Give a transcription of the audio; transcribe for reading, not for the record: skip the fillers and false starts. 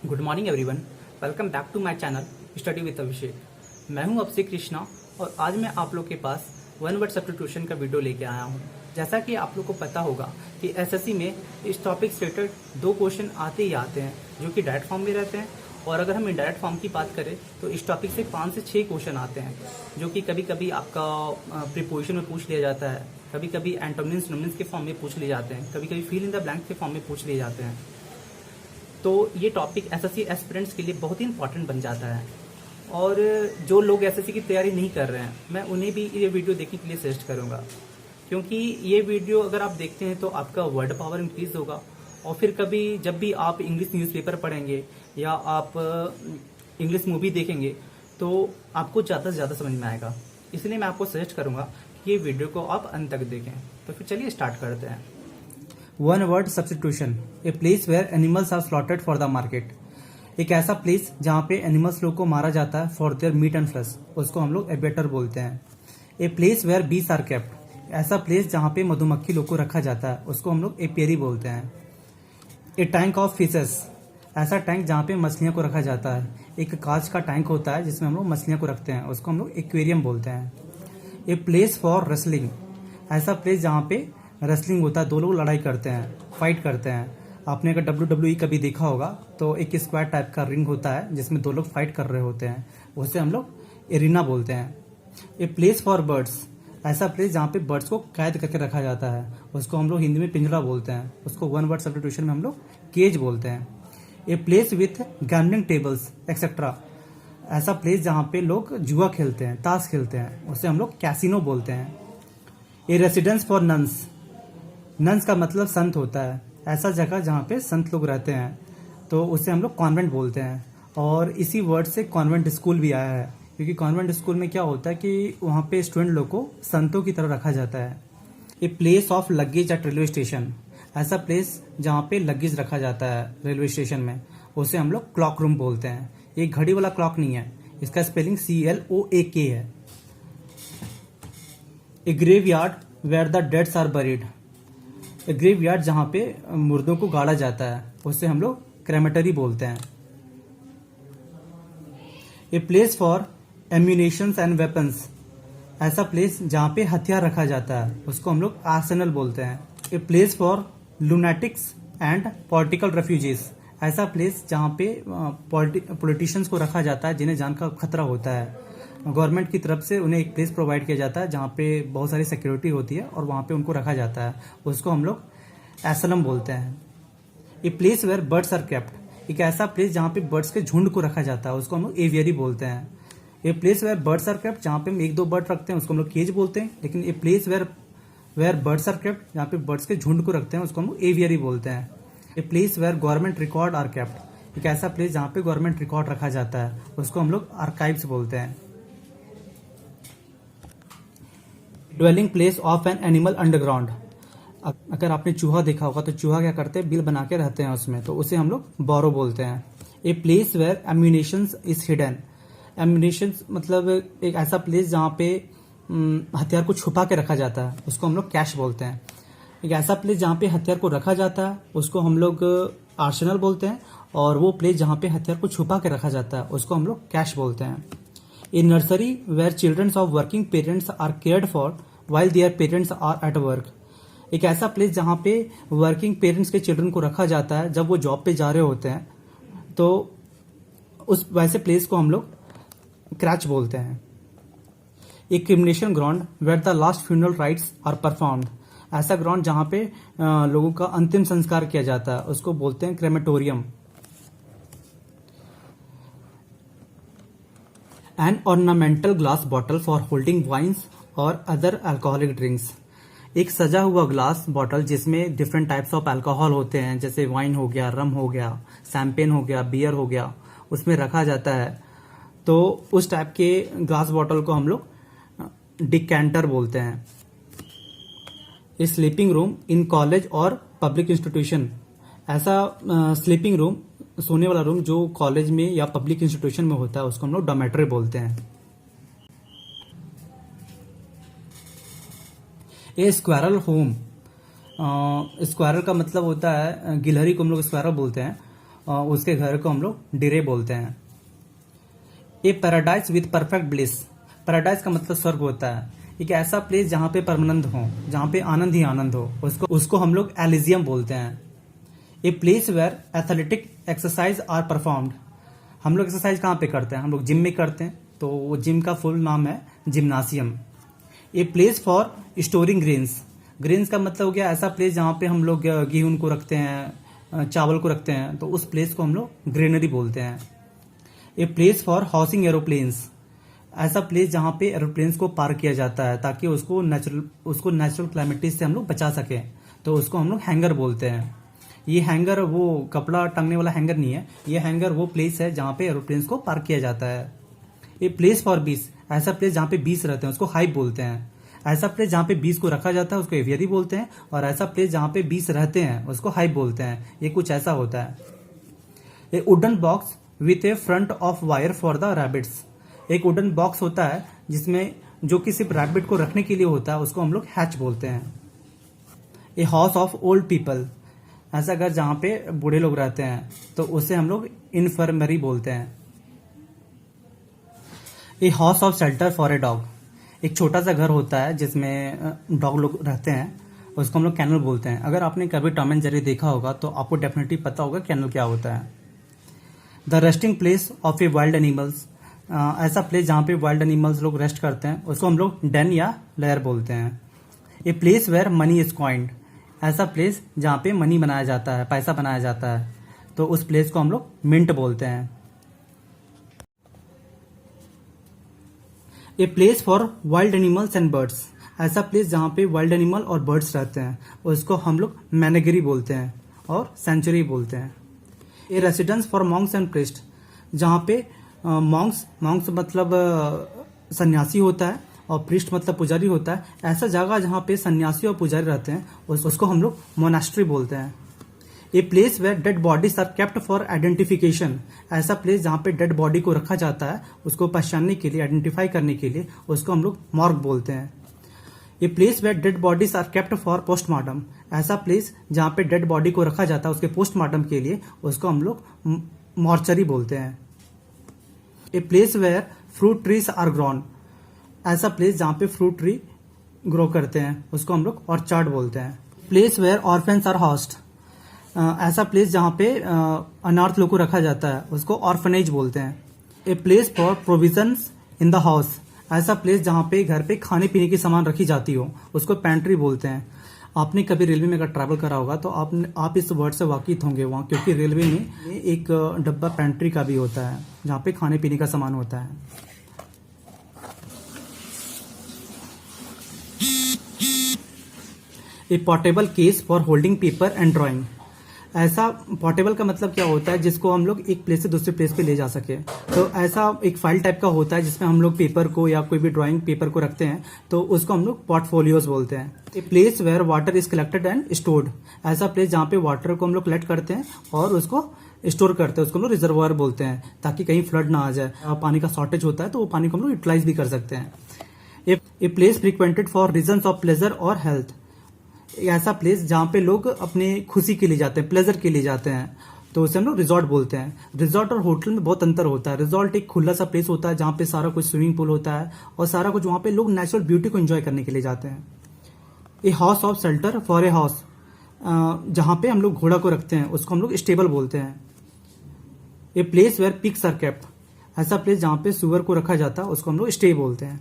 Good morning everyone, welcome back to my channel study with Abhishek. मैं हूं अभिषेक कृष्णा और आज मैं आप लोग के पास वन वर्ड सब्स्टिट्यूशन का वीडियो लेके आया हूं। जैसा कि आप लोग को पता होगा कि एसएससी में इस टॉपिक से रिलेटेड 2 क्वेश्चन आते ही आते हैं जो कि डायरेक्ट फॉर्म में रहते हैं, और अगर हम इनडायरेक्ट फॉर्म की बात करें तो इस टॉपिक से 5 से 6 क्वेश्चन आते हैं जो कि कभी कभी आपका प्रीपोजिशन में पूछ लिया जाता है, कभी कभी एंटोनिम्स नोनिम्स के फॉर्म में पूछ लिए जाते हैं, कभी कभी फिल इन द ब्लैंक के फॉर्म में पूछ लिए जाते हैं। तो ये टॉपिक एसएससी एस्पिरेंट्स के लिए बहुत ही इंपॉर्टेंट बन जाता है, और जो लोग एसएससी की तैयारी नहीं कर रहे हैं मैं उन्हें भी ये वीडियो देखने के लिए सजेस्ट करूंगा, क्योंकि ये वीडियो अगर आप देखते हैं तो आपका वर्ड पावर इंक्रीज होगा, और फिर कभी जब भी आप इंग्लिश न्यूज़पेपर पढ़ेंगे या आप इंग्लिश मूवी देखेंगे तो आपको ज़्यादा से ज़्यादा समझ में आएगा। इसलिए मैं आपको सजेस्ट करूंगा कि ये वीडियो को आप अंत तक देखें। तो फिर चलिए स्टार्ट करते हैं। One word substitution, a place where animals are slotted for the market. एक ऐसा प्लेस जहाँ पे एनिमल्स लोग को मारा जाता है for their meet and flush, उसको हम लोग एबेटर बोलते हैं। ए प्लेस वेयर बीस आर केप्ट, ऐसा प्लेस जहाँ पे मधुमक्खी लोग को रखा जाता है उसको हम लोग एपियरी बोलते हैं। ए टैंक ऑफ फिशेस, ऐसा टैंक जहाँ पे मछलियों को रखा जाता है। एक कांच का टैंक होता है जिसमें हम लोग मछलियों को रखते हैं, उसको हम लोग एक्वेरियम बोलते हैं। ए प्लेस फॉर रेसलिंग, ऐसा प्लेस जहाँ पे रेसलिंग होता है, 2 लोग लड़ाई करते हैं, फाइट करते हैं। आपने अगर WWE कभी देखा होगा तो एक स्क्वायर टाइप का रिंग होता है जिसमें 2 लोग फाइट कर रहे होते हैं, उसे हम लोग एरिना बोलते हैं। ए प्लेस फॉर बर्ड्स, ऐसा प्लेस जहाँ पे बर्ड्स को कैद करके रखा जाता है, उसको हम लोग हिंदी में पिंजरा बोलते हैं, उसको वन वर्ड सब्स्टिट्यूशन में हम लोग केज बोलते हैं। A place with gambling tables etcetera, ऐसा प्लेस जहाँ पे लोग जुआ खेलते हैं, ताश खेलते हैं, उसे हम लोग कैसीनो बोलते हैं। A residence for nuns, nuns का मतलब संत होता है, ऐसा जगह जहाँ पे संत लोग रहते हैं तो उसे हम लोग कॉन्वेंट बोलते हैं। और इसी वर्ड से कॉन्वेंट स्कूल भी आया है, क्योंकि कॉन्वेंट स्कूल में क्या होता है कि वहाँ पे स्टूडेंट लोग को संतों की तरह रखा जाता है। A place of luggage eight railway station, ऐसा प्लेस जहाँ पे लगेज रखा जाता है रेलवे स्टेशन में, उसे हम लोग क्लॉक रूम बोलते हैं। ये घड़ी वाला क्लॉक नहीं है, इसका स्पेलिंग CLOAK है। A graveyard where the deads are buried, graveyard जहाँ पे मुर्दों को गाड़ा जाता है उसे हम लोग क्रेमेटरी बोलते हैं। A place for ammunitions and weapons, ऐसा प्लेस जहाँ पे हथियार रखा जाता है उसको हम लोग आर्सेनल बोलते हैं। A place for lunatics and political refugees, ऐसा प्लेस जहाँ पे पॉलिटिशियंस को रखा जाता है जिन्हें जान का खतरा होता है, गवर्नमेंट की तरफ से उन्हें एक प्लेस प्रोवाइड किया जाता है जहाँ पे बहुत सारी सिक्योरिटी होती है और वहाँ पे उनको रखा जाता है, उसको हम लोग एसलम बोलते हैं। A place where birds are kept, एक ऐसा प्लेस जहाँ पे बर्ड्स के झुंड को रखा जाता है उसको हम लोग एवियरी बोलते हैं। A place where birds are kept, जहाँ पे हम 1-2 बर्ड रखते हैं उसको हम लोग केज बोलते हैं, लेकिन a place where birds are kept, जहाँ पे बर्ड्स के झुंड को रखते हैं उसको हम लोग एवियरी बोलते हैं। A place where government record are kept, एक ऐसा प्लेस जहाँ पे गवर्नमेंट रिकॉर्ड रखा जाता है उसको हम लोग आर्काइव्स बोलते हैं। Dwelling place of an animal underground, अगर आपने चूहा देखा होगा तो चूहा क्या करते हैं, बिल बना के रहते हैं उसमें, तो उसे हम लोग बोरो बोलते हैं। A place where ammunitions is hidden, ammunitions मतलब एक ऐसा प्लेस जहाँ पे हथियार को छुपा के रखा जाता है उसको हम लोग कैश बोलते हैं। एक ऐसा प्लेस जहाँ पे हथियार को रखा जाता है उसको हम लोग आर्सेनल बोलते हैं, और वो प्लेस जहाँ पे हथियार को छुपा के रखा जाता है उसको हम लोग कैश बोलते हैं। A nursery where children of working parents are cared for while their parents are at work, एक ऐसा प्लेस जहाँ पे वर्किंग पेरेंट्स के चिल्ड्रन को रखा जाता है जब वो जॉब पे जा रहे होते हैं, तो उस वैसे प्लेस को हम लोग क्रैच बोलते हैं। A cremation ground where the last funeral rites are performed, ऐसा ग्राउंड जहाँ पे लोगों का अंतिम संस्कार किया जाता है उसको बोलते हैं crematorium. An ornamental glass bottle for holding wines और अदर अल्कोहलिक ड्रिंक्स, एक सजा हुआ ग्लास बॉटल जिसमें डिफरेंट टाइप्स ऑफ अल्कोहल होते हैं, जैसे वाइन हो गया, रम हो गया, शैंपेन हो गया, बियर हो गया, उसमें रखा जाता है, तो उस टाइप के ग्लास बॉटल को हम लोग डिकैंटर बोलते हैं। ए स्लीपिंग रूम इन कॉलेज और पब्लिक इंस्टीट्यूशन, ऐसा स्लीपिंग रूम सोने वाला रूम जो कॉलेज में या पब्लिक इंस्टीट्यूशन में होता है उसको हम लोग डॉर्मेटरी बोलते हैं। ए स्क्वायरल होम, स्क्वायरल का मतलब होता है गिलहरी को हम लोग स्क्वायरल बोलते हैं, उसके घर को हम लोग डिरे बोलते हैं। A paradise with perfect bliss, paradise का मतलब स्वर्ग होता है। एक ऐसा प्लेस जहाँ पे परमानंद हो, जहाँ पे आनंद ही आनंद हो, उसको हम लोग एलिजियम बोलते हैं। A place where athletic exercise are performed, हम लोग एक्सरसाइज कहाँ पे करते हैं, हम लोग जिम में करते हैं, तो वो जिम का फुल नाम है जिम्नासियम। ए place for storing grains, grains का मतलब हो गया ऐसा प्लेस जहाँ पे हम लोग गेहूं को रखते हैं, चावल को रखते हैं, तो उस प्लेस को हम लोग ग्रेनरी बोलते हैं। A place for housing aeroplanes, ऐसा प्लेस जहाँ पे एरोप्लेन्स को पार्क किया जाता है ताकि उसको नेचुरल क्लाइमेटिस से हम लोग बचा सकें, तो उसको हम लोग हैंगर बोलते हैं। ये हैंगर वो कपड़ा टांगने वाला हैंगर नहीं है, ये हैंगर वो प्लेस है जहाँ पे एरोप्लेन्स को पार्क किया जाता है। ये प्लेस फॉर बीस, ऐसा प्लेस जहाँ पे बीस रहते हैं उसको हाइव बोलते हैं। ऐसा प्लेस जहाँ पे बीस को रखा जाता है उसको एवियरी बोलते हैं, और ऐसा प्लेस जहाँ पे बीस रहते हैं उसको हाइव बोलते हैं। ये कुछ ऐसा होता है। ए wooden box with A front of wire for the rabbits, एक वुडन बॉक्स होता है जिसमें जो कि सिर्फ रैबिट को रखने के लिए होता है, उसको हम लोग हैच बोलते हैं। A house of old people, ऐसा घर जहाँ पे बूढ़े लोग रहते हैं तो उसे हम लोग इन्फर्मरी बोलते हैं। A house of shelter for a dog, एक छोटा सा घर होता है जिसमें डॉग लोग रहते हैं, उसको हम लोग कैनल बोलते हैं। अगर आपने कभी टॉम एंड जेरी देखा होगा तो आपको डेफिनेटली पता होगा कैनल क्या होता है। The resting place of a wild animals, ऐसा प्लेस जहाँ पे वाइल्ड एनिमल्स लोग रेस्ट करते हैं उसको हम लोग डेन या लेयर बोलते हैं। A place where money is coined, ऐसा प्लेस जहाँ पे मनी बनाया जाता है, पैसा बनाया जाता है, तो उस प्लेस को हम लोग मिंट बोलते हैं। A place for wild animals and birds, ऐसा प्लेस जहाँ पे वाइल्ड एनिमल और बर्ड्स रहते हैं उसको हम लोग मैनेगरी बोलते हैं और सेंचुरी बोलते हैं। A residence for monks and priest, जहाँ पे मॉन्क्स मतलब सन्यासी होता है और प्रीस्ट मतलब पुजारी होता है, ऐसा जगह जहाँ पे सन्यासी और पुजारी रहते हैं उसको हम लोग मोनास्ट्री बोलते हैं। A place where dead bodies are kept for identification, ऐसा प्लेस जहाँ पे डेड बॉडी को रखा जाता है उसको पहचानने के लिए, आइडेंटिफाई करने के लिए, उसको हम लोग मॉर्ग बोलते हैं। A place where dead bodies are kept for postmortem, ऐसा प्लेस जहाँ पे डेड बॉडी को रखा जाता है उसके पोस्टमार्टम के लिए, उसको हम लोग मॉर्चरी बोलते हैं। A place where fruit trees are grown, ऐसा प्लेस जहाँ पे फ्रूट ट्री ग्रो करते हैं उसको हम लोग ऑर्चार्ड बोलते हैं। प्लेस वेयर ऑर्फेन्स आर हाउस्ड, ऐसा प्लेस जहाँ पे अनाथ लोग को रखा जाता है उसको ऑर्फनेज बोलते हैं। A place for provisions in the house, ऐसा प्लेस जहाँ पे घर पे खाने पीने की सामान रखी जाती हो उसको पेंट्री बोलते हैं। आपने कभी रेलवे में अगर ट्रैवल करा होगा तो आप इस वर्ड से वाकिफ होंगे वहाँ, क्योंकि रेलवे में एक डब्बा पेंट्री का भी होता है जहाँ पे खाने पीने का सामान होता है। A portable case for holding paper and drawing, ऐसा पोर्टेबल का मतलब क्या होता है जिसको हम लोग एक प्लेस से दूसरे प्लेस पे ले जा सके, तो ऐसा एक फाइल टाइप का होता है जिसमें हम लोग पेपर को या कोई भी ड्राइंग पेपर को रखते हैं, तो उसको हम लोग पोर्टफोलियोज बोलते हैं। A place where water is collected and stored, ऐसा प्लेस जहाँ पे वाटर को हम लोग कलेक्ट करते हैं और उसको स्टोर करते हैं, उसको हम लोग रिजर्वायर बोलते हैं, ताकि कहीं फ्लड ना आ जाए, पानी का शॉर्टेज होता है तो वो पानी को हम लोग यूटिलाइज भी कर सकते हैं। A place frequented for reasons of pleasure or health, ऐसा प्लेस जहाँ पे लोग अपने खुशी के लिए जाते हैं, प्लेजर के लिए जाते हैं, तो उसे हम लोग रिजॉर्ट बोलते हैं। रिजॉर्ट और होटल में बहुत अंतर होता है। रिजॉर्ट एक खुला सा प्लेस होता है जहाँ पे सारा कुछ स्विमिंग पूल होता है और सारा कुछ वहाँ पे लोग नेचुरल ब्यूटी को एंजॉय करने के लिए जाते हैं। A house of shelter for a house, जहाँ पे हम लोग घोड़ा को रखते हैं उसको हम लोग स्टेबल बोलते हैं। A place where pigs are kept, ऐसा प्लेस जहाँ पे सुअर को रखा जाता है उसको हम लोग स्टे बोलते हैं।